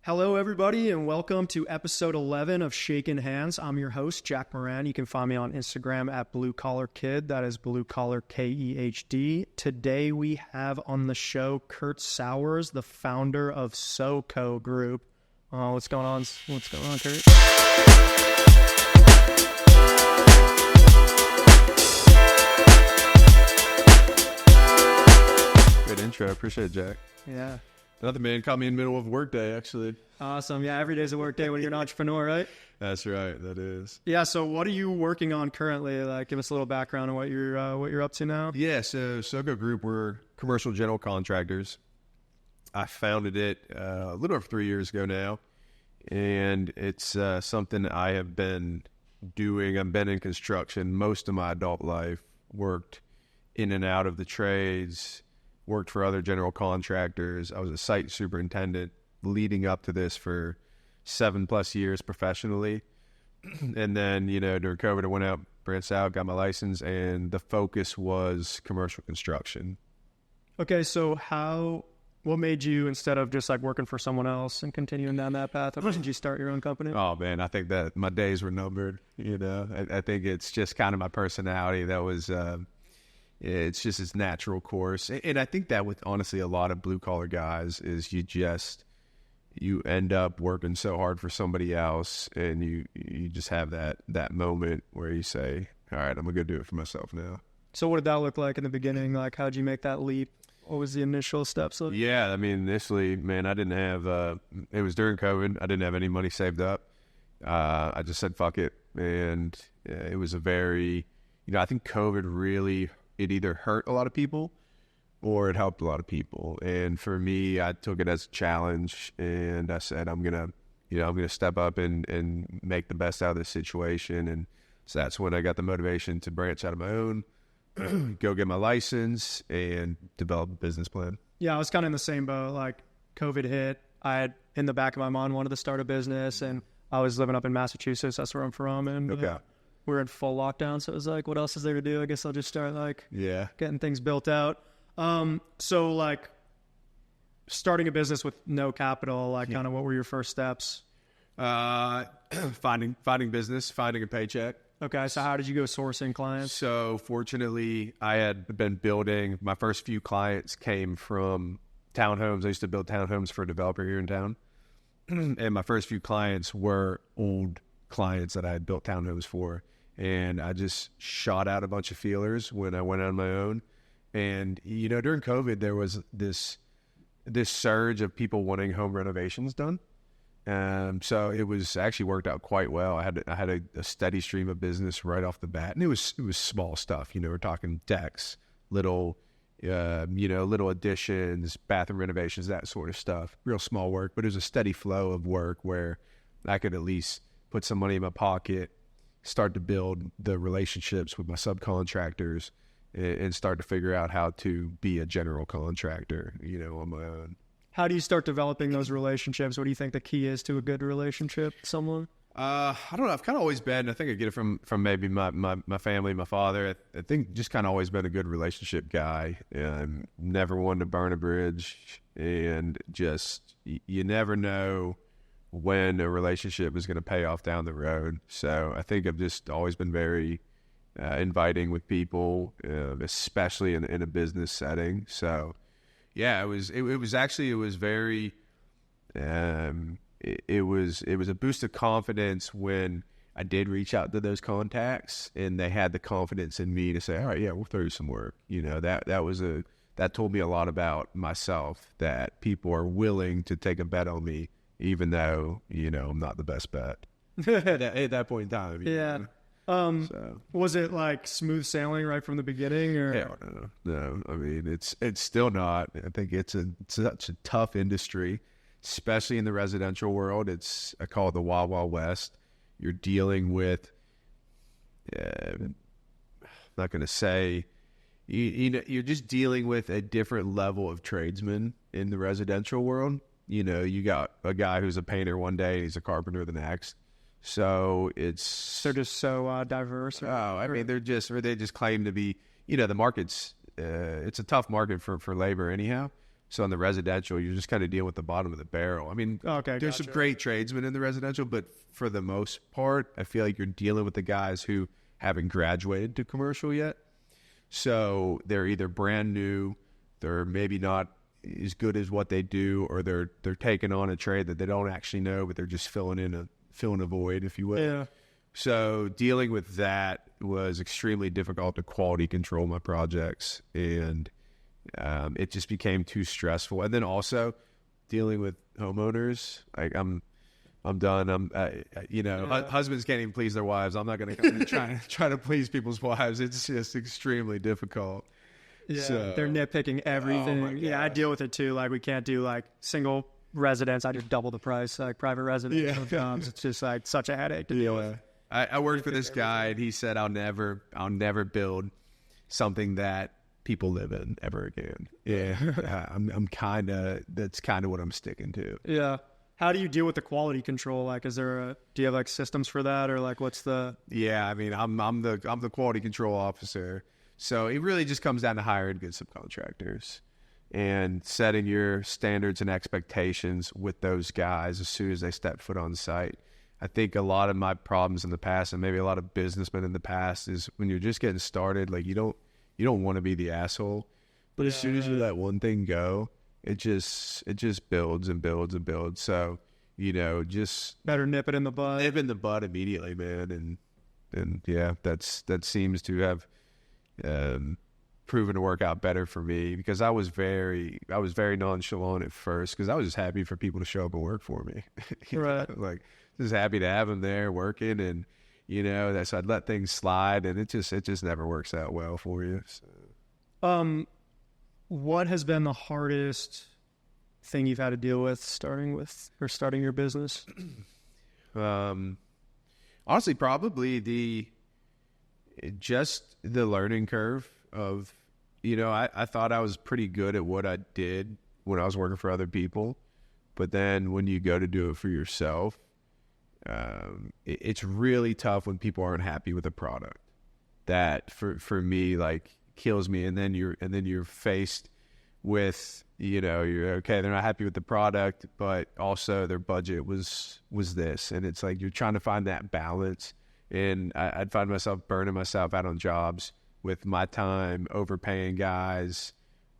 Hello, everybody, and welcome to episode 11 of Shakin Hands. I'm your host, Jack Moran. You can find me on Instagram at Blue Collar Kid. That is Blue Collar KEHD. Today we have on the show Kurt Sowers, the founder of SOCO Group. What's going on? What's going on, Kurt? Good intro. Appreciate it, Jack. Yeah. Nothing, man. Caught me in the middle of work day, actually. Awesome. Yeah, every day's a work day when you're an entrepreneur, right? That's right. That is. Yeah. So, what are you working on currently? Give us a little background on what you're up to now. Yeah. So, SOCO Group, we're commercial general contractors. I founded it a little over 3 years ago now, and it's something I have been doing. I've been in construction most of my adult life. Worked in and out of the trades. Worked for other general contractors. I was a site superintendent leading up to this for 7+ years professionally. And then, during COVID, I went out, branched out, got my license, and the focus was commercial construction. Okay, so what made you, instead of just like working for someone else and continuing down that path, why did you start your own company? Oh, man, I think that my days were numbered. I think it's just kind of my personality that was... it's just its natural course. And I think that with, honestly, a lot of blue-collar guys is you end up working so hard for somebody else, and you just have that moment where you say, all right, I'm going to go do it for myself now. So what did that look like in the beginning? Like, how'd you make that leap? What was the initial steps? Yeah, I mean, initially, man, I didn't have, it was during COVID. I didn't have any money saved up. I just said, fuck it. And it was a very, I think COVID really... it either hurt a lot of people or it helped a lot of people. And for me, I took it as a challenge, and I said, I'm going to step up and make the best out of this situation. And so that's when I got the motivation to branch out of my own, go get my license, and develop a business plan. Yeah, I was kind of in the same boat. Like, COVID hit. I had in the back of my mind wanted to start a business, and I was living up in Massachusetts. That's where I'm from. And okay. We're in full lockdown, so it was like, what else is there to do? I guess I'll just start getting things built out. So starting a business with no capital, kind of what were your first steps? Finding business, finding a paycheck. Okay, so how did you go sourcing clients? So fortunately, I had been building, my first few clients came from townhomes. I used to build townhomes for a developer here in town. And my first few clients were old clients that I had built townhomes for. And I just shot out a bunch of feelers when I went on my own. And, during COVID, there was this surge of people wanting home renovations done. So it was actually worked out quite well. I had a steady stream of business right off the bat. And it was small stuff. We're talking decks, little additions, bathroom renovations, that sort of stuff. Real small work, but it was a steady flow of work where I could at least put some money in my pocket, start to build the relationships with my subcontractors, and start to figure out how to be a general contractor, on my own. How do you start developing those relationships? What do you think the key is to a good relationship with someone? I don't know. I've kind of always been, I think I get it from maybe my family, my father. I think just kind of always been a good relationship guy. Never wanted to burn a bridge, and just, you never know when a relationship is going to pay off down the road. So I think I've just always been very inviting with people, especially in a business setting. So yeah, it was very, it was a boost of confidence when I did reach out to those contacts and they had the confidence in me to say, all right, yeah, we'll throw you some work. That told me a lot about myself, that people are willing to take a bet on me, even though, I'm not the best bet at that point in time. Yeah. Was it like smooth sailing right from the beginning, or? Hell no. I mean, it's still not. I think it's such a tough industry, especially in the residential world. I call it the Wild Wild West. You're dealing with, I'm not going to say, you're just dealing with a different level of tradesmen in the residential world. You got a guy who's a painter one day and he's a carpenter the next. So they're just so diverse. They just claim to be, the market's, it's a tough market for labor anyhow. So on the residential, you're just kind of dealing with the bottom of the barrel. I mean, Okay, there's some great tradesmen in the residential, but for the most part, I feel like you're dealing with the guys who haven't graduated to commercial yet. So they're either brand new, they're maybe not as good as what they do, or they're taking on a trade that they don't actually know, but they're just filling a void, if you will. Yeah. So dealing with that was extremely difficult to quality control my projects, and it just became too stressful. And then also dealing with homeowners, like I'm done. Husbands can't even please their wives. I'm not going to try to please people's wives. It's just extremely difficult. Yeah, so, they're nitpicking everything. Oh Yeah, I deal with it too. Like we can't do like single residence. I just double the price. Like private residential jobs. It's just like such a headache to deal with. I worked for this guy, and he said, I'll never build something that people live in ever again. Yeah, that's kind of what I'm sticking to. Yeah. How do you deal with the quality control? Like, do you have like systems for that, or like what's the? Yeah, I mean, I'm the quality control officer, so it really just comes down to hiring good subcontractors and setting your standards and expectations with those guys as soon as they step foot on site. I think a lot of my problems in the past, and maybe a lot of businessmen in the past, is when you're just getting started, like you don't want to be the asshole, but as soon as you let one thing go, it just builds and builds and builds. So, just better nip it in the bud. Nip in the bud immediately, man. And yeah, that seems to have proven to work out better for me, because I was very nonchalant at first, because I was just happy for people to show up and work for me. Right. Like just happy to have them there working, and so I'd let things slide, and it just never works out well for you. So. What has been the hardest thing you've had to deal with starting your business? Honestly, probably the learning curve of, I thought I was pretty good at what I did when I was working for other people, but then when you go to do it for yourself, it's really tough when people aren't happy with the product. That for me, like, kills me. And then you're faced with, you're okay, they're not happy with the product, but also their budget was this, and it's like you're trying to find that balance. And I'd find myself burning myself out on jobs with my time, overpaying guys,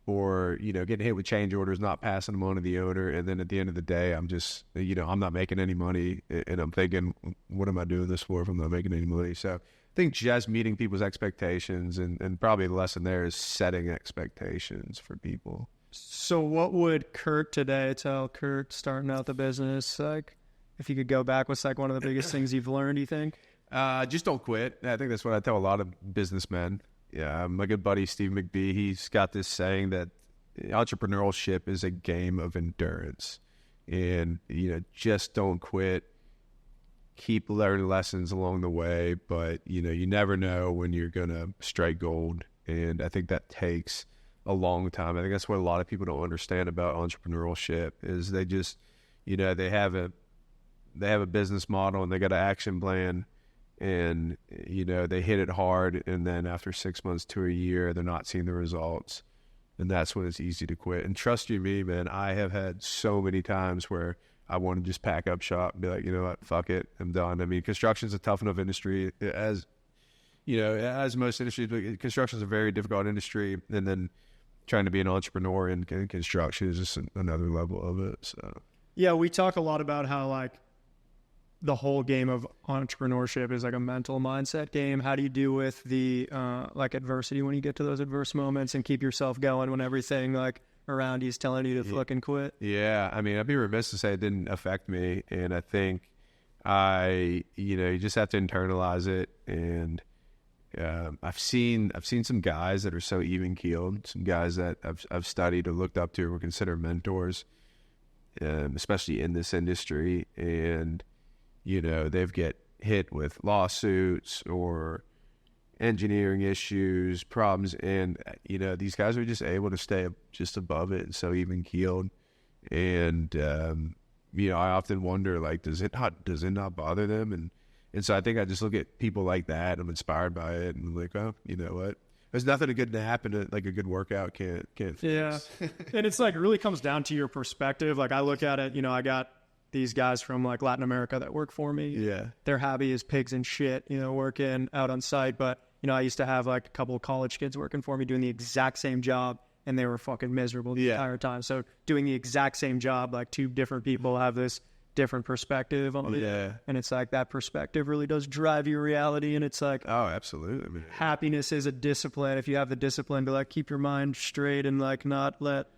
or getting hit with change orders, not passing them on to the owner, and then at the end of the day, I'm just I'm not making any money, and I'm thinking, what am I doing this for if I'm not making any money? So I think just meeting people's expectations, and probably the lesson there is setting expectations for people. So what would Kurt today tell Kurt starting out the business? Like, if you could go back, what's like one of the biggest things you've learned, you think? Just don't quit. I think that's what I tell a lot of businessmen. Yeah, my good buddy Steve McBee, he's got this saying that entrepreneurship is a game of endurance. And, just don't quit. Keep learning lessons along the way, but, you never know when you're going to strike gold. And I think that takes a long time. I think that's what a lot of people don't understand about entrepreneurship is they just, they have a business model and they got an action plan, and, they hit it hard. And then after 6 months to a year, they're not seeing the results. And that's when it's easy to quit. And trust you me, man, I have had so many times where I want to just pack up shop and be like, you know what, fuck it, I'm done. I mean, construction's a tough enough industry as most industries, but construction's a very difficult industry. And then trying to be an entrepreneur in construction is just another level of it. So yeah, we talk a lot about how like the whole game of entrepreneurship is like a mental mindset game. How do you deal with the like adversity when you get to those adverse moments and keep yourself going when everything like around you is telling you to fucking quit? Yeah, I mean, I'd be remiss to say it didn't affect me, and I think you just have to internalize it. And I've seen some guys that are so even keeled, some guys that I've studied or looked up to or consider mentors, especially in this industry, and they've get hit with lawsuits or engineering issues, problems, and these guys are just able to stay just above it and so even keeled. And I often wonder, like, does it not bother them? And so I think I just look at people like that, I'm inspired by it, and I'm like, oh, you know what? there's nothing a good nap and a good workout can't fix. Yeah. And it's like, it really comes down to your perspective. Like I look at it, I got these guys from like Latin America that work for me. Yeah. They're happy as pigs and shit, working out on site. But, I used to have like a couple of college kids working for me doing the exact same job, and they were fucking miserable the entire time. So doing the exact same job, like two different people have this different perspective on it. Yeah. And it's like that perspective really does drive your reality. And it's like, oh, absolutely, man. Happiness is a discipline. If you have the discipline to like keep your mind straight and like not let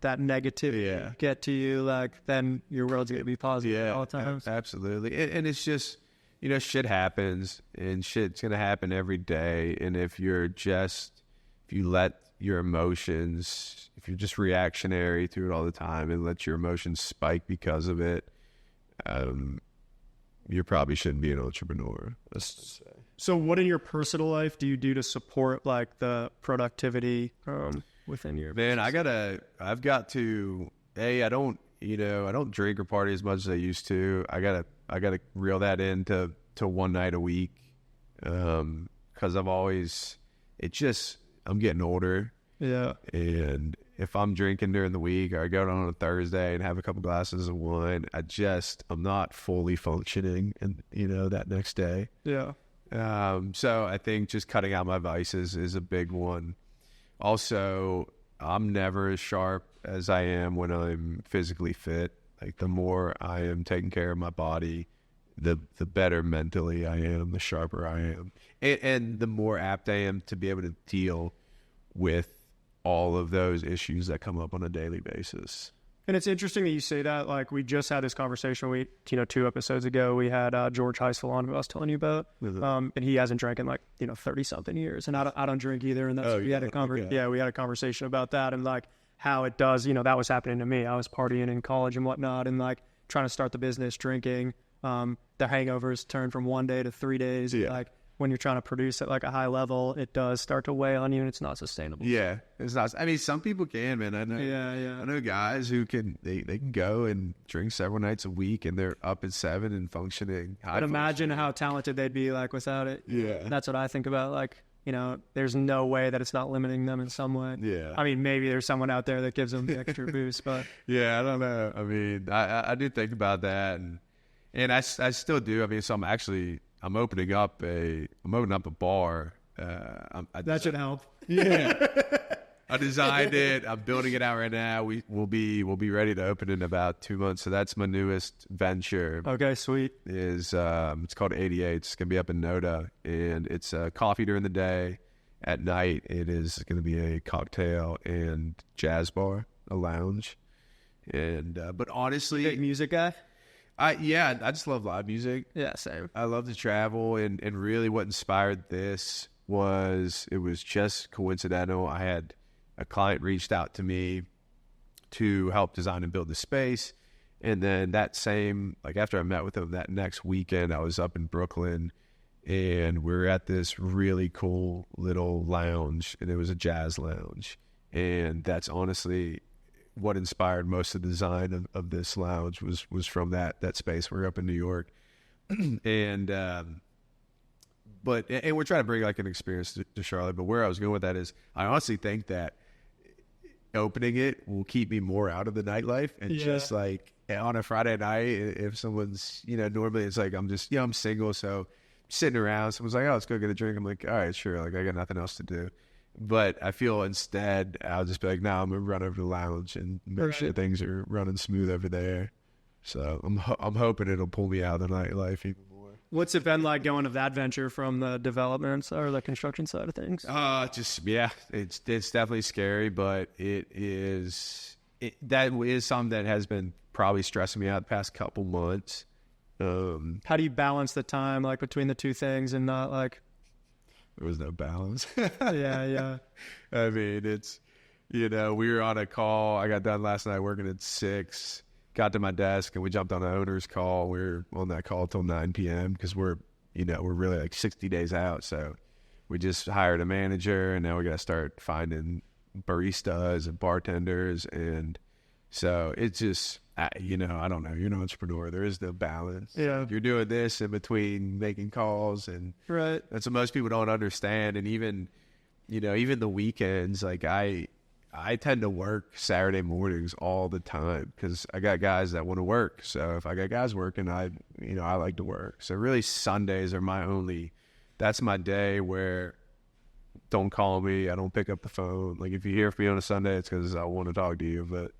that negativity get to you, like then your world's gonna be positive all the time. Absolutely. And it's just, shit happens, and shit's gonna happen every day. And if you let your emotions, if you're just reactionary to it all the time and let your emotions spike because of it, you probably shouldn't be an entrepreneur. So what in your personal life do you do to support like the productivity within your business? Man, I don't drink or party as much as I used to. I gotta reel that in to one night a week. Cause I'm getting older. Yeah. And if I'm drinking during the week, or I go down on a Thursday and have a couple glasses of wine, I'm not fully functioning and that next day. Yeah. So I think just cutting out my vices is a big one. Also, I'm never as sharp as I am when I'm physically fit. Like the more I am taking care of my body, the better mentally I am, the sharper I am. And the more apt I am to be able to deal with all of those issues that come up on a daily basis. And it's interesting that you say that. Like we just had this conversation. 2 episodes ago, we had George Heisel on, who I was telling you about. And he hasn't drank in 30 something years, and I don't drink either. And that's we had a conversation about that, and like how it does. That was happening to me. I was partying in college and whatnot, and like trying to start the business, drinking. The hangovers turn from 1 day to 3 days. Yeah. Like when you're trying to produce at like a high level, it does start to weigh on you, and it's not sustainable. Yeah, it's not. I mean, some people can, man. I know. Yeah. I know guys who can. They can go and drink several nights a week, and they're up at 7 and functioning. But imagine how talented they'd be like without it. Yeah, that's what I think about. Like, there's no way that it's not limiting them in some way. Yeah. I mean, maybe there's someone out there that gives them the extra boost, but yeah, I don't know. I mean, I do think about that, and I still do. I mean, so I'm opening up a bar. That should help. Yeah. I designed it. I'm building it out right now. We'll be ready to open in about 2 months. So that's my newest venture. Okay, sweet. It's called 88. It's gonna be up in Noda, and it's coffee during the day. At night, it is gonna be a cocktail and jazz bar, a lounge. And but honestly, big music guy. I just love live music. Yeah, same. I love to travel, and really what inspired this was just coincidental. I had a client reached out to me to help design and build the space, and then after I met with them that next weekend, I was up in Brooklyn, and we were at this really cool little lounge, and it was a jazz lounge, and that's honestly what inspired most of the design of this lounge was from that space. We're up in New York, and we're trying to bring like an experience to Charlotte. But where I was going with that is, I honestly think that opening it will keep me more out of the nightlife, and just like on a Friday night, if someone's normally it's like I'm just I'm single, so sitting around, someone's like, oh, let's go get a drink. I'm like, all right, sure. Like I got nothing else to do. But I feel instead I'll just be like, no, I'm gonna run over to the lounge and make sure things are running smooth over there. So I'm hoping it'll pull me out of the nightlife even more. What's it been like going to that venture from the development or the construction side of things? It's definitely scary, but that is something that has been probably stressing me out the past couple months. How do you balance the time like between the two things and not like? There was no balance. Yeah. I mean, it's, we were on a call. I got done last night working at 6, got to my desk, and we jumped on an owner's call. We were on that call till 9 p.m. because we're really like 60 days out. So we just hired a manager, and now we got to start finding baristas and bartenders. And so it's just, I don't know. You're an entrepreneur. There is no balance. Yeah. You're doing this in between making calls, and right. that's what most people don't understand. And even even the weekends, like I tend to work Saturday mornings all the time because I got guys that want to work. So if I got guys working, I like to work. So really Sundays are that's my day where don't call me. I don't pick up the phone. Like if you hear from me on a Sunday, it's because I want to talk to you. But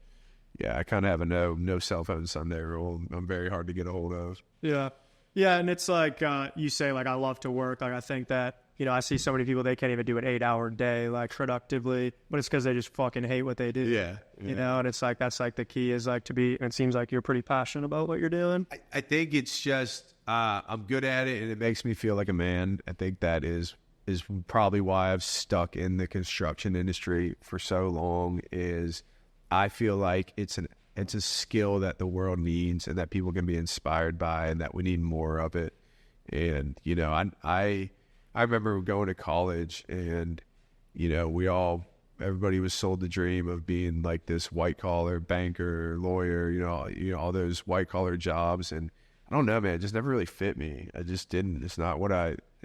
yeah, I kind of have a no cell phone Sunday rule. I'm very hard to get a hold of. Yeah. Yeah. And it's like, you say like, I love to work. Like I think that, I see so many people, they can't even do an 8-hour day, like productively, but it's because they just fucking hate what they do. Yeah. And it's like, that's like the key is like and it seems like you're pretty passionate about what you're doing. I think it's just, I'm good at it and it makes me feel like a man. I think that is probably why I've stuck in the construction industry for so long is I feel like it's a skill that the world needs and that people can be inspired by and that we need more of it. And, I remember going to college and, everybody was sold the dream of being like this white collar banker, lawyer, all those white collar jobs. And I don't know, man, it just never really fit me. I just didn't. It's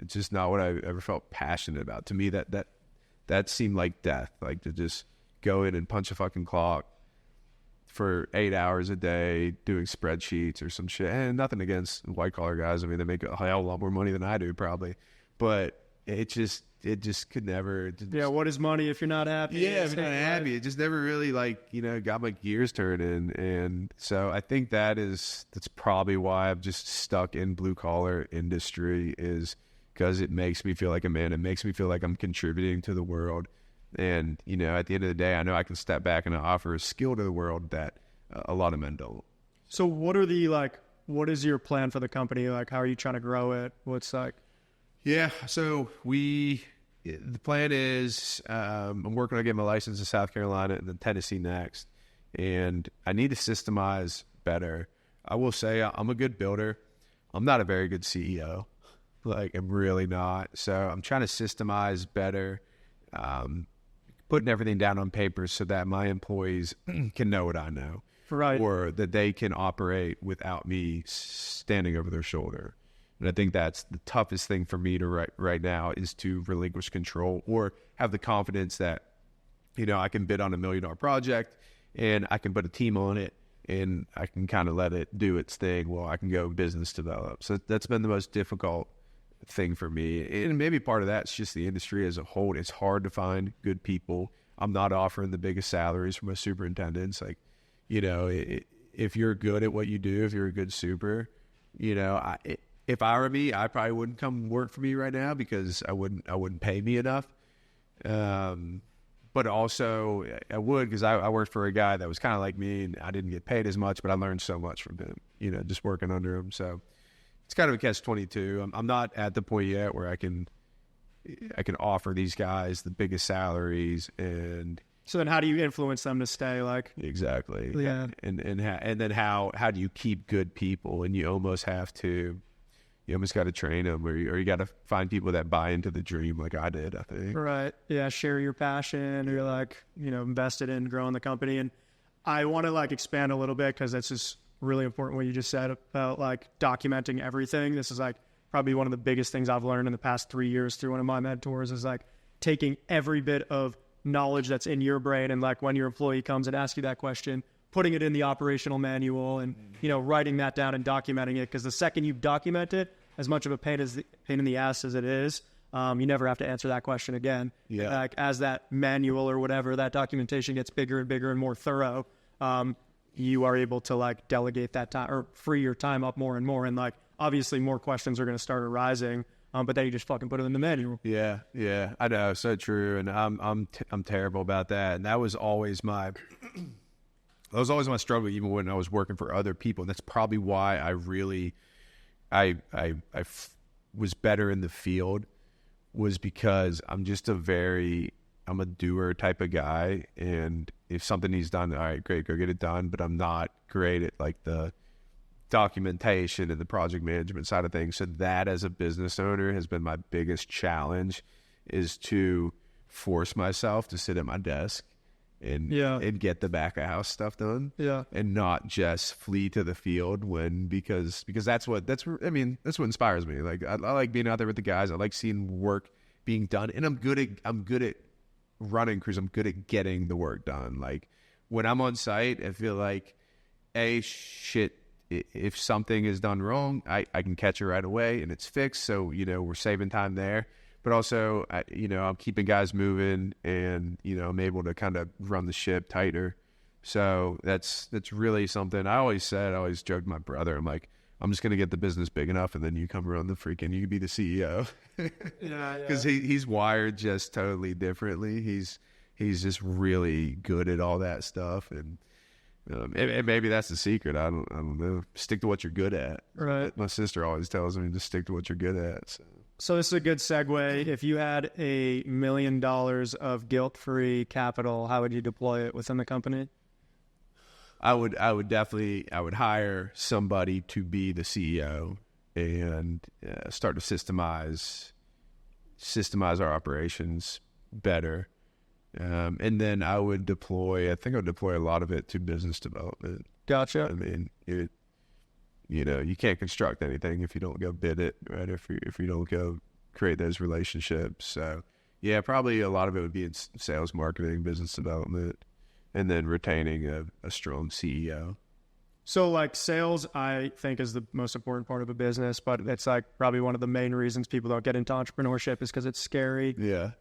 just not what I ever felt passionate about. To me, that seemed like death, like to just go in and punch a fucking clock for 8 hours a day doing spreadsheets or some shit. And nothing against white collar guys. I mean, they make a hell of a lot more money than I do probably. But it just could never. What is money if you're not happy? Yeah, if you're not happy, it just never really got my gears turning. And so I think that's probably why I've just stuck in blue collar industry is because it makes me feel like a man. It makes me feel like I'm contributing to the world. And at the end of the day, I know I can step back and offer a skill to the world that a lot of men don't. So what is your plan for the company? Like, how are you trying to grow it? What's like? Yeah, so the plan is I'm working on getting my license in South Carolina and then Tennessee next, and I need to systemize better. I will say I'm a good builder. I'm not a very good CEO. Like, I'm really not. So I'm trying to systemize better, putting everything down on paper so that my employees can know what I know. Right. Or that they can operate without me standing over their shoulder. And I think that's the toughest thing for me to right now is to relinquish control or have the confidence that, I can bid on $1 million project and I can put a team on it and I can kind of let it do its thing while I can go business develop. So that's been the most difficult thing for me. And maybe part of that's just the industry as a whole. It's hard to find good people. I'm not offering the biggest salaries for my superintendents. Like, if you're good at what you do, if you're a good super, if I were me, I probably wouldn't come work for me right now because I wouldn't pay me enough. But also I would because I worked for a guy that was kind of like me and I didn't get paid as much, but I learned so much from him, just working under him. So it's kind of a catch-22. I'm not at the point yet where I can offer these guys the biggest salaries and. So then how do you influence them to stay like? Exactly. Yeah. And then how do you keep good people? And you almost have to. You almost got to train them or you got to find people that buy into the dream like I did, I think. Right. Yeah. Share your passion or you're like, invested in growing the company. And I want to like expand a little bit because that's just really important what you just said about like documenting everything. This is like probably one of the biggest things I've learned in the past 3 years through one of my mentors is like taking every bit of knowledge that's in your brain and like when your employee comes and asks you that question, putting it in the operational manual and, writing that down and documenting it. Because the second you document it, as much of a pain in the ass as it is, you never have to answer that question again. Yeah. Like as that manual or whatever, that documentation gets bigger and bigger and more thorough, you are able to like delegate that time or free your time up more and more. And like, obviously more questions are going to start arising, but then you just fucking put it in the manual. Yeah. I know. So true. And I'm terrible about that. And that was always my struggle, even when I was working for other people. And that's probably why I really, I was better in the field was because I'm a doer type of guy. And if something needs done, all right, great, go get it done. But I'm not great at like the documentation and the project management side of things. So that as a business owner has been my biggest challenge is to force myself to sit at my desk and get the back of house stuff done. Yeah. And not just flee to the field because that's what inspires me. Like I like being out there with the guys. I like seeing work being done. And I'm good at running crews. I'm good at getting the work done. Like when I'm on site, I feel like if something is done wrong, I can catch it right away and it's fixed. So, we're saving time there. But also, I'm keeping guys moving and, I'm able to kind of run the ship tighter. So that's really something I always joked with my brother. I'm like, I'm just going to get the business big enough and then you come run the freaking, you can be the CEO. Yeah. Because he's wired just totally differently. He's just really good at all that stuff. And maybe that's the secret. I don't know. Stick to what you're good at. Right. My sister always tells me to stick to what you're good at. So this is a good segue. If you had $1 million of guilt-free capital, how would you deploy it within the company? I would hire somebody to be the CEO and start to systemize our operations better. And then I would deploy a lot of it to business development. Gotcha. I mean, you can't construct anything if you don't go bid it, right? If you don't go create those relationships. So yeah, probably a lot of it would be in sales, marketing, business development, and then retaining a strong CEO. So like sales, I think is the most important part of a business, but it's like probably one of the main reasons people don't get into entrepreneurship is because it's scary. Yeah.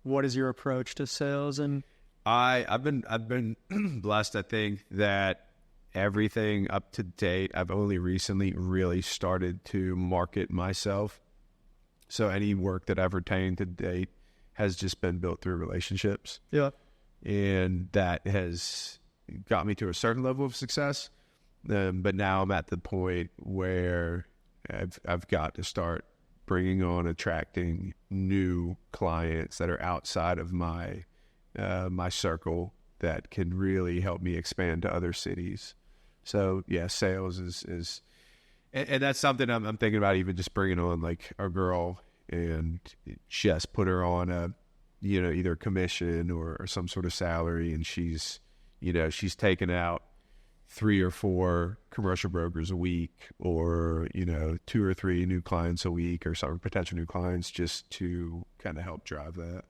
What is your approach to sales? And I've been blessed. I think that everything up to date, I've only recently really started to market myself. So any work that I've retained to date has just been built through relationships. Yeah. And that has got me to a certain level of success. But now I'm at the point where I've got to start bringing on, attracting new clients that are outside of my circle that can really help me expand to other cities. So yeah, sales is and that's something I'm thinking about, even just bringing on like a girl and just put her on a, either commission or some sort of salary. And she's taking out 3 or 4 commercial brokers a week, or 2 or 3 new clients a week, or some potential new clients, just to kind of help drive that.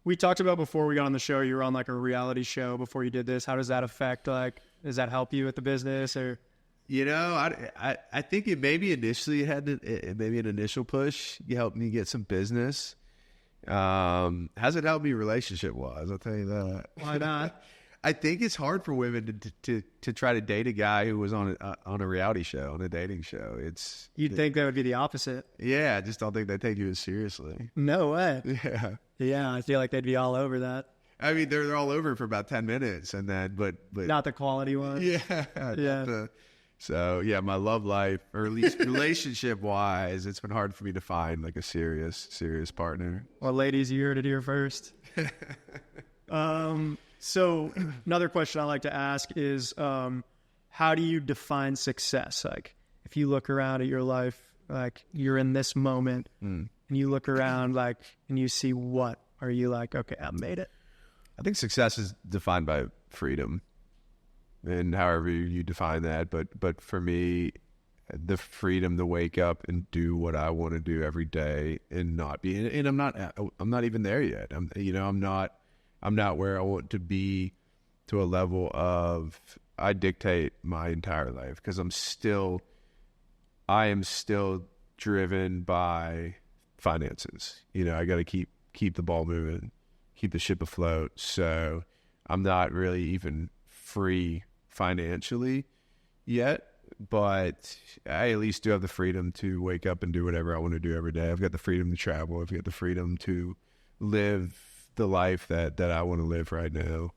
We talked about before we got on the show, you were on like a reality show before you did this. How does that affect, does that help you with the business? Or I think it maybe initially maybe an initial push. You helped me get some business. Has it helped me relationship wise? I'll tell you that. Why not? I think it's hard for women to try to date a guy who was on a reality show, on a dating show. You'd think that would be the opposite. Yeah, I just don't think they take you as seriously. No way. Yeah, I feel like they'd be all over that. I mean, they're all over for about 10 minutes, and then but not the quality one. Yeah. So yeah, my love life, or at least relationship wise, it's been hard for me to find like a serious partner. Well, ladies, you heard it here first. So another question I like to ask is, how do you define success? Like, if you look around at your life, like you're in this moment, and you look around, like, and you see what, are you like, okay, I made it? I think success is defined by freedom, and however you define that. But for me, the freedom to wake up and do what I want to do every day, and not be, and I'm not even there yet. I'm not where I want to be, to a level of I dictate my entire life, because I am still driven by finances. I got to keep the ball moving, keep the ship afloat. So I'm not really even free financially yet, but I at least do have the freedom to wake up and do whatever I want to do every day. I've got the freedom to travel. I've got the freedom to live the life that I want to live right now.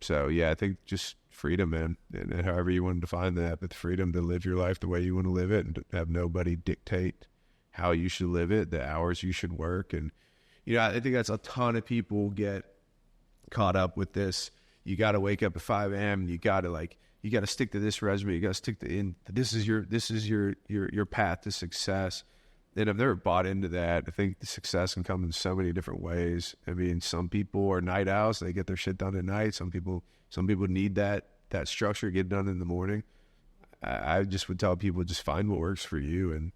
So yeah, I think just freedom, man, and however you want to define that, but the freedom to live your life the way you want to live it, and to have nobody dictate how you should live it, the hours you should work. And I think that's a ton of people get caught up with this. You got to wake up at 5 a.m. You got to stick to this regimen. You got to stick to this is your path to success. And I've never bought into that. I think the success can come in so many different ways. I mean, some people are night owls. They get their shit done at night. Some people need that structure, get done in the morning. I just would tell people, just find what works for you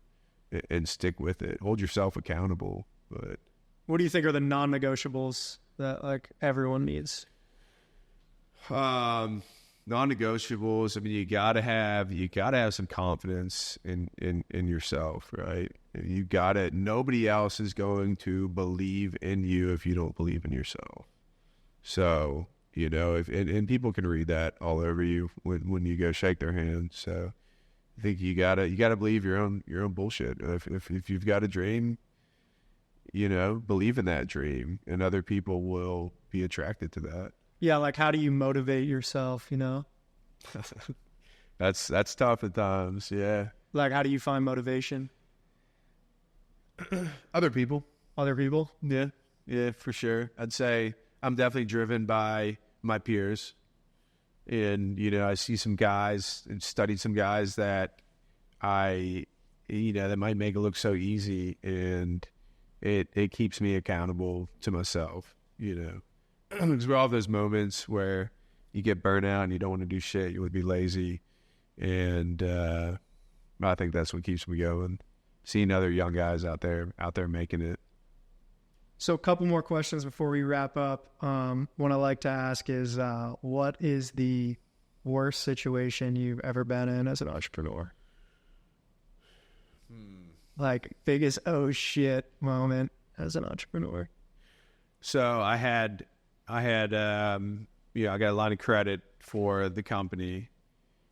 and stick with it. Hold yourself accountable. But what do you think are the non-negotiables that like everyone needs? Non-negotiables. I mean, you gotta have some confidence in yourself, right? Nobody else is going to believe in you if you don't believe in yourself. So, and people can read that all over you when you go shake their hand. So I think you gotta believe your own bullshit. If you've got a dream, believe in that dream, and other people will be attracted to that. Yeah, like how do you motivate yourself, That's tough at times, yeah. Like how do you find motivation? Other people. Other people? Yeah, for sure. I'd say I'm definitely driven by my peers. And, I see some guys and studied some guys that that might make it look so easy, and it keeps me accountable to myself, Because we're all have those moments where you get burnt out and you don't want to do shit. You would be lazy. And I think that's what keeps me going. Seeing other young guys out there making it. So a couple more questions before we wrap up. What I like to ask is, what is the worst situation you've ever been in as an entrepreneur? Like biggest oh shit moment as an entrepreneur. So I got a line of credit for the company.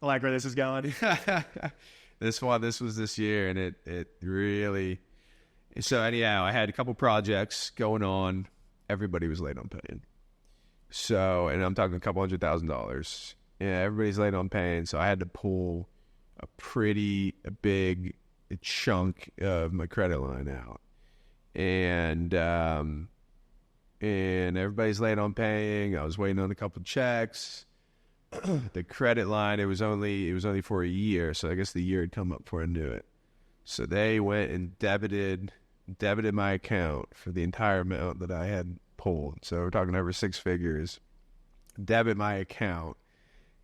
I like where this is going. This was this year, and it really. So anyhow, I had a couple projects going on. Everybody was late on paying. So, and I'm talking a couple $100,000. Yeah, everybody's late on paying. So I had to pull a pretty big chunk of my credit line out, and everybody's late on paying. I was waiting on a couple checks. The credit line, it was only for a year, so I guess the year had come up before I knew it. So they went and debited my account for the entire amount that I had pulled. So we're talking over 6 figures. Debit my account,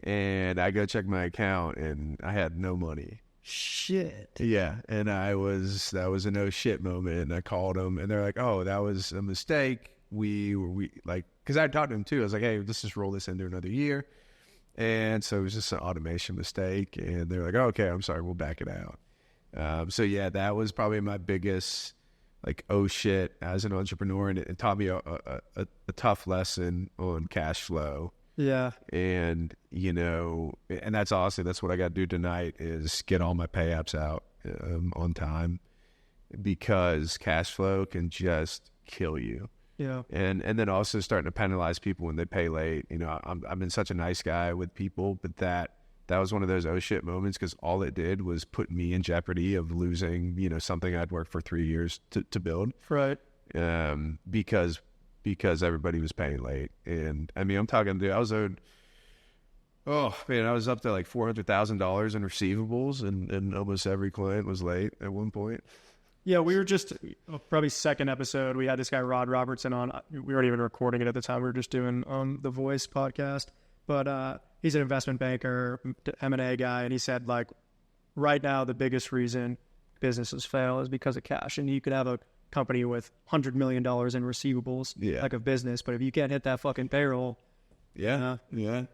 and I go check my account, and I had no money. Shit. Yeah, and that was a no shit moment. And I called them, and they're like, "Oh, that was a mistake. Because I talked to them too. I was like, hey, let's just roll this into another year." And so it was just an automation mistake. And they're like, oh, okay, I'm sorry, we'll back it out. So yeah, that was probably my biggest, oh shit, as an entrepreneur. And it taught me a tough lesson on cash flow. Yeah. And, and that's honestly, that's what I got to do tonight is get all my pay apps out on time, because cash flow can just kill you. Yeah. And then also starting to penalize people when they pay late. I've been such a nice guy with people, but that was one of those oh shit moments, because all it did was put me in jeopardy of losing, something I'd worked for 3 years to build. Right. Because everybody was paying late. And I mean, I'm talking to, I was owed, oh man, I was up to $400,000 in receivables, and almost every client was late at one point. Yeah, we were just, probably second episode, we had this guy, Rod Robertson, on. We weren't even recording it at the time. We were just doing the Voice podcast. But he's an investment banker, M&A guy, and he said, right now, the biggest reason businesses fail is because of cash. And you could have a company with $100 million in receivables, of business, but if you can't hit that fucking payroll. Yeah. And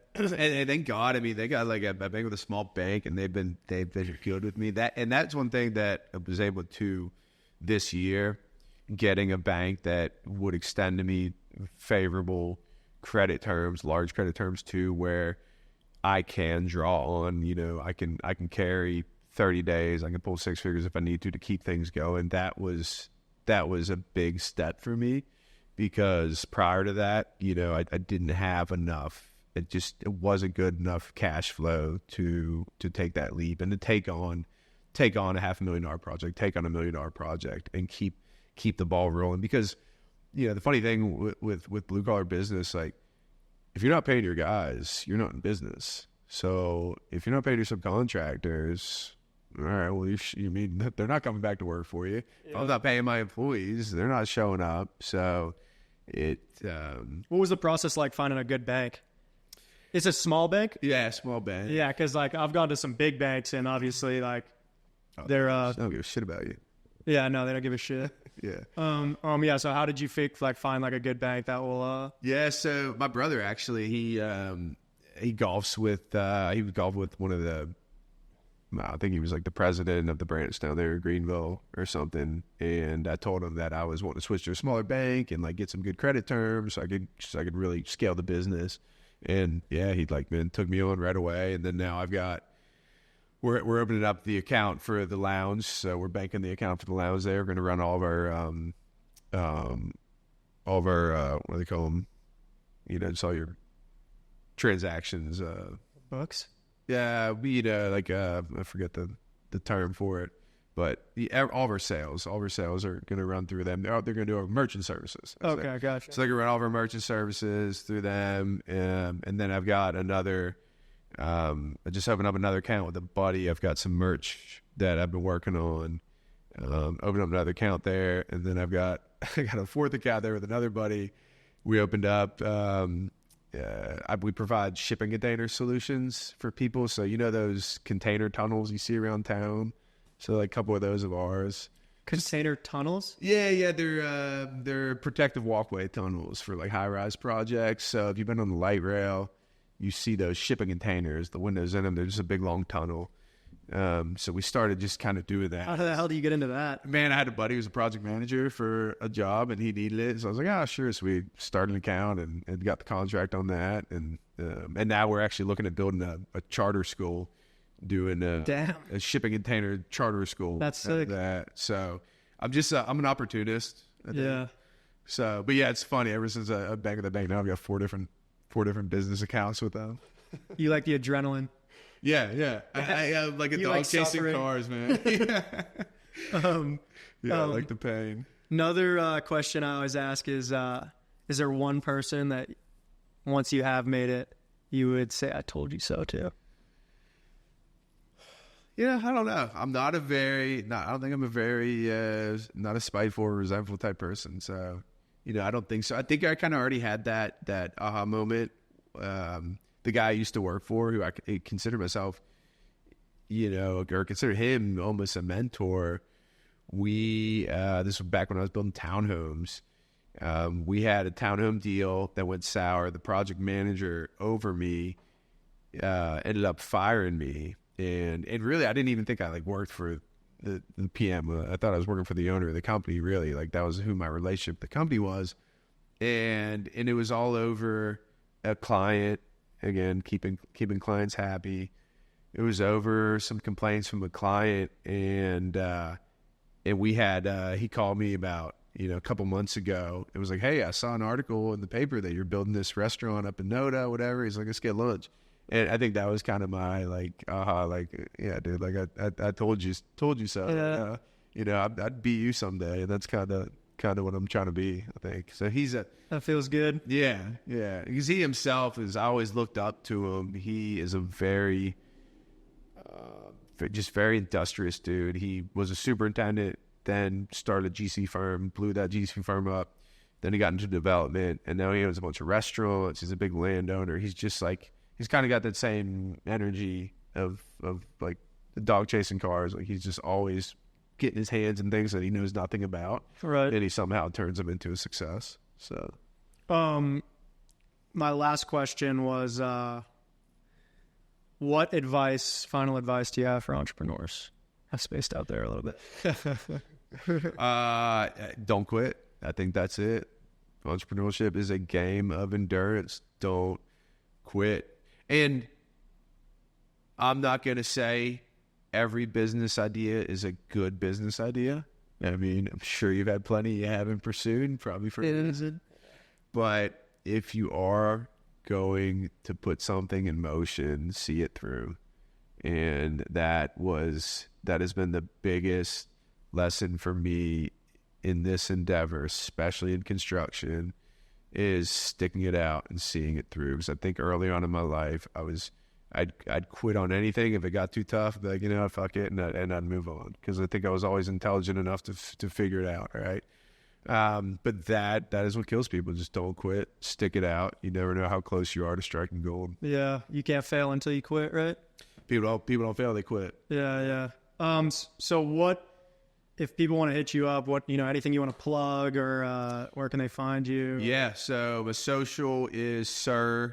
thank God, I mean, they got a bank with a small bank, and they've been good with me. That's one thing that I was able to this year, getting a bank that would extend to me favorable credit terms, large credit terms too, where I can draw on, I can carry 30 days, I can pull 6 figures if I need to keep things going. That was a big step for me, because prior to that, I didn't have enough. It wasn't good enough cash flow to take that leap and to take on a $500,000 project, take on $1 million project, and keep the ball rolling. Because, the funny thing with blue collar business, if you're not paying your guys, you're not in business. So if you're not paying your subcontractors, all right, well, you mean they're not coming back to work for you. Yeah. If I'm not paying my employees, they're not showing up. So what was the process like finding a good bank? It's a small bank? Yeah, small bank. Yeah, because I've gone to some big banks, and obviously they're they don't give a shit about you. Yeah, no, they don't give a shit. Yeah. So how did you find like a good bank that will? Yeah. So my brother actually, he golfs with he would golf with one of the, I think he was like the president of the branch down there in Greenville or something. And I told him that I was wanting to switch to a smaller bank and like get some good credit terms so I could really scale the business. And yeah, he took me on right away. And then now we're opening up the account for the lounge. So we're banking the account for the lounge there. We're going to run all of our what do they call them? Just all your transactions, Books. Yeah, I forget the term for it, but all of our sales are going to run through them. They're going to do our merchant services. Okay, gotcha. So they can run all of our merchant services through them, and then I've got another. I just opened up another account with a buddy. I've got some merch that I've been working on. Opened up another account there, and then I got a fourth account there with another buddy. We opened up. We provide shipping container solutions for people. So those container tunnels you see around town. So like a couple of those of ours. Container tunnels? Yeah. They're protective walkway tunnels for like high-rise projects. So if you've been on the light rail, you see those shipping containers, the windows in them. They're just a big long tunnel. So we started just kind of doing that. How the hell do you get into that? Man, I had a buddy who was a project manager for a job and he needed it. So I was like, sure. So we started an account and got the contract on that. And now we're actually looking at building a charter school, doing a shipping container charter school. That's sick. So I'm just, I'm an opportunist. Yeah. So, but yeah, it's funny. Ever since I've been at the bank now, I've got four different business accounts with them. You like the adrenaline? Yeah. I like a dog chasing suffering. Cars, man. I like the pain. Another question I always ask is there one person that once you have made it, you would say, I told you so too? Yeah, I don't know. I don't think I'm a very, not a spiteful or resentful type person. So, I don't think so. I think I kind of already had that aha moment. The guy I used to work for, who I consider myself, or consider him almost a mentor. This was back when I was building townhomes. We had a townhome deal that went sour. The project manager over me ended up firing me, and really, I didn't even think I worked for the PM. I thought I was working for the owner of the company. Really, that was who my relationship with the company was, and it was all over a client. Again, keeping clients happy. It was over some complaints from a client, and we had he called me about a couple months ago. It was like, hey, I saw an article in the paper that you're building this restaurant up in Noda, whatever. He's like, let's get lunch. And I think that was kind of my yeah, dude, I told you so. Yeah. I'd beat you someday, and that's kind of what I'm trying to be, I think. So that feels good. Yeah. Because he himself I always looked up to him. He is a very, just very industrious dude. He was a superintendent, then started a GC firm, blew that GC firm up. Then he got into development, and now he owns a bunch of restaurants. He's a big landowner. He's just he's kind of got that same energy of the dog chasing cars. He's just always getting his hands in things that he knows nothing about, right? And he somehow turns them into a success. So, my last question was, what final advice do you have for entrepreneurs? I spaced out there a little bit. Don't quit. I think that's it. Entrepreneurship is a game of endurance. Don't quit. And I'm not going to say every business idea is a good business idea. I mean, I'm sure you've had plenty you haven't pursued, probably for a reason. But if you are going to put something in motion, see it through. And that has been the biggest lesson for me in this endeavor, especially in construction, is sticking it out and seeing it through. Because I think early on in my life, I'd quit on anything if it got too tough. I'd be like, fuck it, and I'd move on. Because I think I was always intelligent enough to figure it out, right? But that is what kills people. Just don't quit. Stick it out. You never know how close you are to striking gold. Yeah, you can't fail until you quit, right? People don't fail, they quit. Yeah. So if people want to hit you up, what, anything you want to plug, or where can they find you? Yeah, so my social is Sir_Kurt.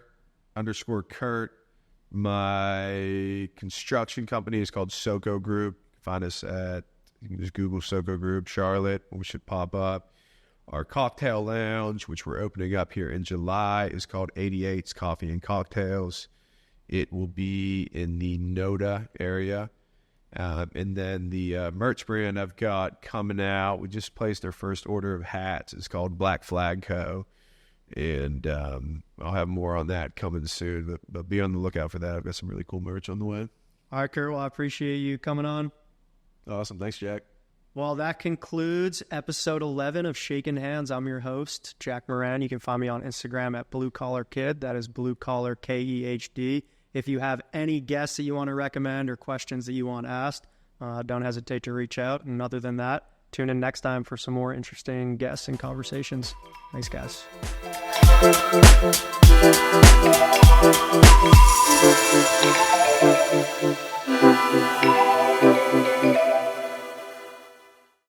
My construction company is called SOCO Group. You can find us you can just Google SOCO Group, Charlotte. We should pop up. Our cocktail lounge, which we're opening up here in July, is called 88's Coffee and Cocktails. It will be in the Noda area. And then the merch brand I've got coming out, we just placed our first order of hats. It's called Black Flag Co. And I'll have more on that coming soon. But be on the lookout for that. I've got some really cool merch on the way. All right, Kurt. Well, I appreciate you coming on. Awesome. Thanks, Jack. Well, that concludes episode 11 of Shakin' Hands. I'm your host, Jack Moran. You can find me on Instagram at Blue Collar Kid. That is Blue Collar KEHD. If you have any guests that you want to recommend or questions that you want asked, don't hesitate to reach out. And other than that, tune in next time for some more interesting guests and conversations. Thanks, guys.